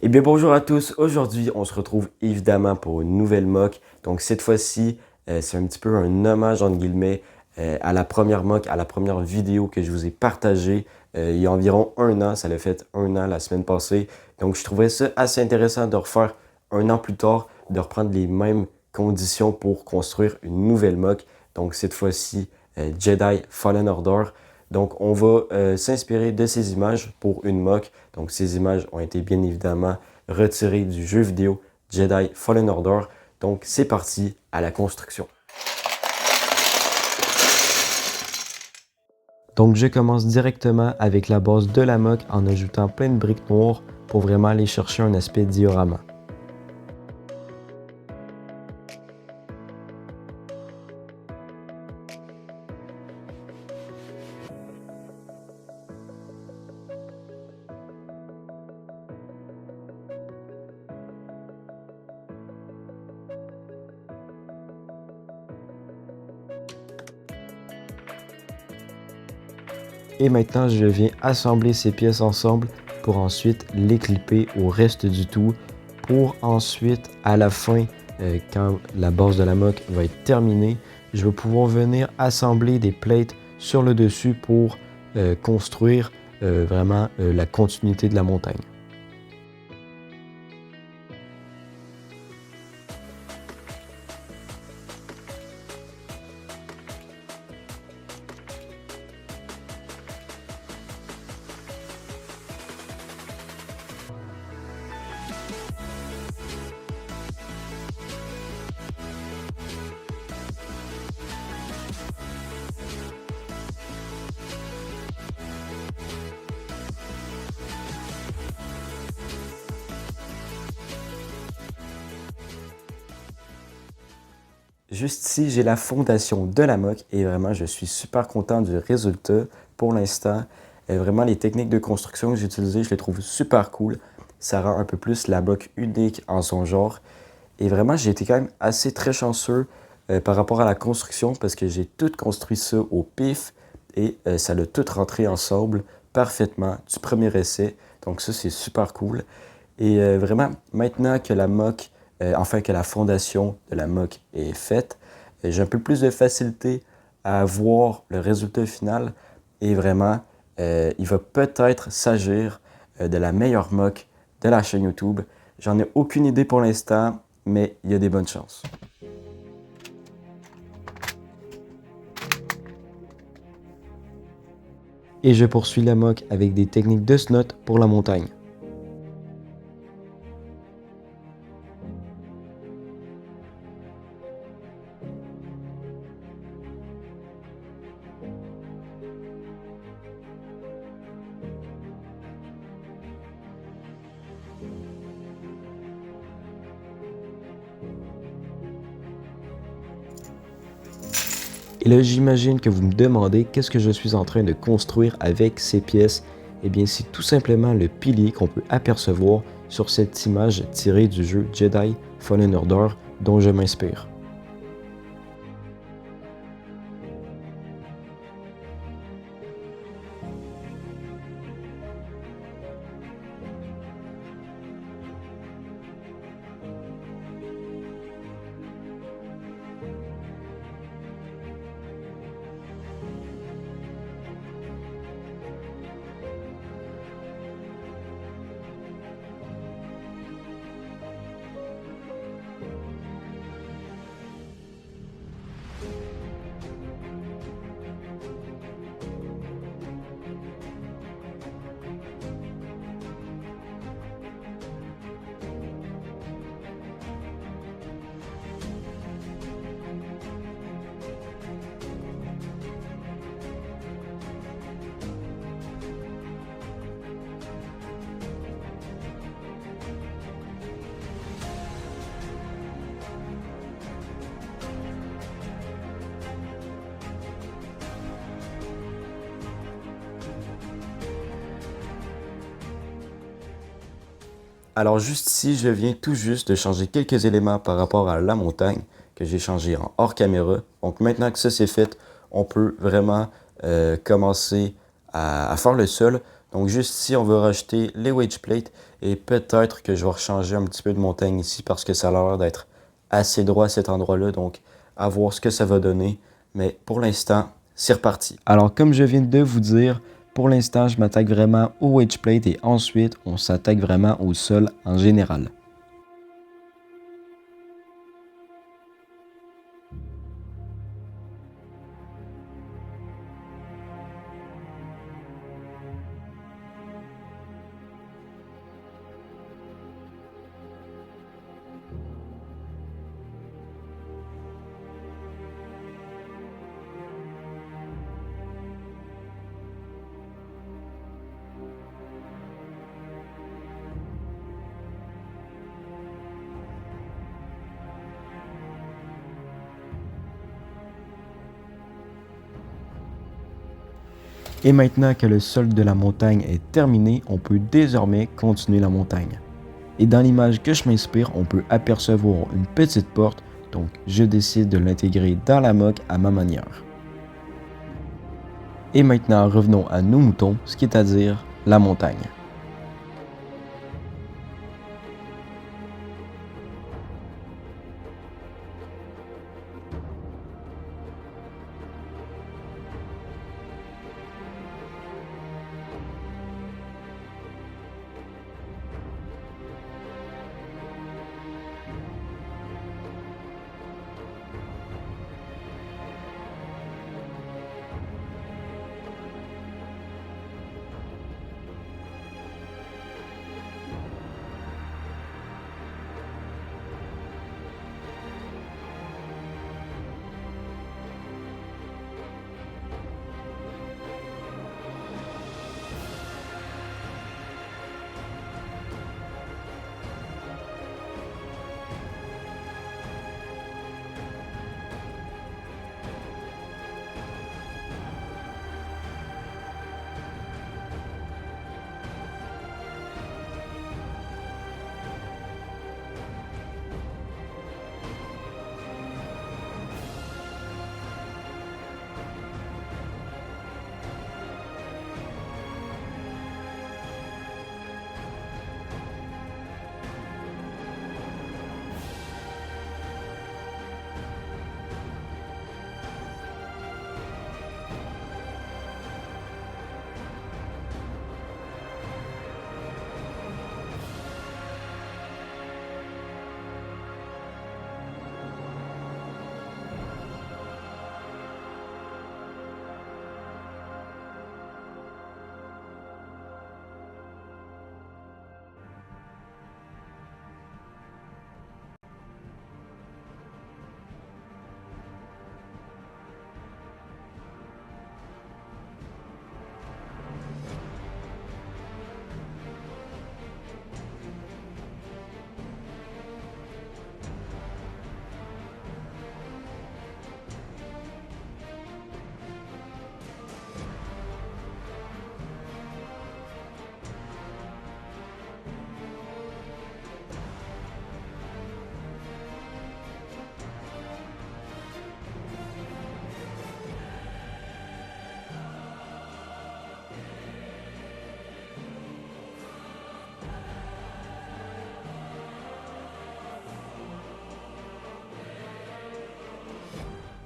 Eh bien bonjour à tous, aujourd'hui on se retrouve évidemment pour une nouvelle mock. Donc cette fois-ci, c'est un petit peu un hommage entre guillemets à la première mock, à la première vidéo que je vous ai partagée il y a environ un an. Ça l'a fait un an la semaine passée. Donc je trouvais ça assez intéressant de refaire un an plus tard, de reprendre les mêmes conditions pour construire une nouvelle mock. Donc cette fois-ci, Jedi Fallen Order. Donc on va s'inspirer de ces images pour une mock. Donc ces images ont été bien évidemment retirées du jeu vidéo Jedi Fallen Order. Donc c'est parti à la construction. Donc je commence directement avec la base de la mock en ajoutant plein de briques noires pour vraiment aller chercher un aspect diorama. Et maintenant, je viens assembler ces pièces ensemble pour ensuite les clipper au reste du tout. Pour ensuite, à la fin, quand la base de la mock va être terminée, je vais pouvoir venir assembler des plates sur le dessus pour construire vraiment la continuité de la montagne. Juste ici, j'ai la fondation de la mock et vraiment, je suis super content du résultat pour l'instant. Vraiment, les techniques de construction que j'ai utilisées, je les trouve super cool. Ça rend un peu plus la mock unique en son genre. Et vraiment, j'ai été quand même assez très chanceux par rapport à la construction parce que j'ai tout construit ça au pif et ça l'a tout rentré ensemble parfaitement du premier essai. Donc ça, c'est super cool. Et vraiment, maintenant que la mock, enfin que la fondation de la mock est faite, j'ai un peu plus de facilité à voir le résultat final et vraiment, il va peut-être s'agir de la meilleure mock de la chaîne YouTube. J'en ai aucune idée pour l'instant, mais il y a des bonnes chances. Et je poursuis la mock avec des techniques de snot pour la montagne. Et là, j'imagine que vous me demandez qu'est-ce que je suis en train de construire avec ces pièces. Eh bien, c'est tout simplement le pilier qu'on peut apercevoir sur cette image tirée du jeu Jedi Fallen Order dont je m'inspire. Alors juste ici, je viens tout juste de changer quelques éléments par rapport à la montagne que j'ai changé en hors caméra. Donc maintenant que ça c'est fait, on peut vraiment commencer à faire le sol. Donc juste ici, on va rajouter les wedge plates et peut-être que je vais rechanger un petit peu de montagne ici parce que ça a l'air d'être assez droit à cet endroit-là. Donc à voir ce que ça va donner. Mais pour l'instant, c'est reparti. Alors comme je viens de vous dire, pour l'instant, je m'attaque vraiment au wedge plate et ensuite, on s'attaque vraiment au sol en général. Et maintenant que le sol de la montagne est terminé, on peut désormais continuer la montagne. Et dans l'image que je m'inspire, on peut apercevoir une petite porte, donc je décide de l'intégrer dans la moque à ma manière. Et maintenant revenons à nos moutons, ce qui est à dire la montagne.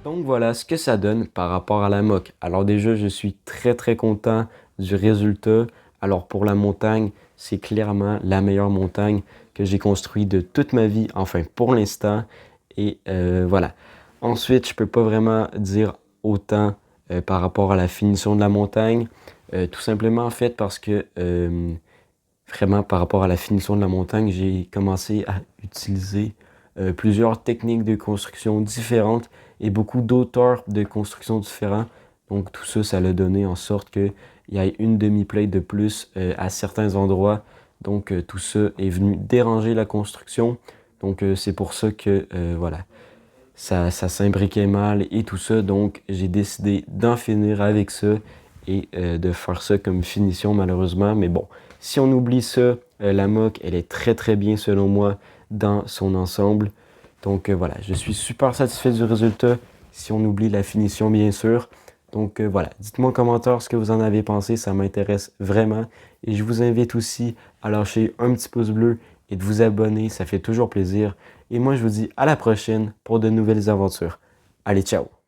Donc voilà ce que ça donne par rapport à la moque. Alors déjà, je suis très content du résultat. Alors pour la montagne, c'est clairement la meilleure montagne que j'ai construite de toute ma vie, enfin pour l'instant. Et voilà. Ensuite, je peux pas vraiment dire autant par rapport à la finition de la montagne. Tout simplement en fait parce que vraiment par rapport à la finition de la montagne, j'ai commencé à utiliser plusieurs techniques de construction différentes et beaucoup d'auteurs de construction différents. Donc tout ça, ça l'a donné en sorte qu'il y ait une demi-plate de plus à certains endroits. Donc tout ça est venu déranger la construction. Donc c'est pour ça que voilà, ça s'imbriquait mal et tout ça. Donc j'ai décidé d'en finir avec ça et de faire ça comme finition malheureusement. Mais bon, si on oublie ça, la moque, elle est très bien selon moi dans son ensemble. Donc voilà, je suis super satisfait du résultat si on oublie la finition bien sûr. Donc voilà, dites-moi en commentaire ce que vous en avez pensé, ça m'intéresse vraiment. Et je vous invite aussi à lâcher un petit pouce bleu et de vous abonner, ça fait toujours plaisir. Et moi je vous dis à la prochaine pour de nouvelles aventures. Allez, ciao!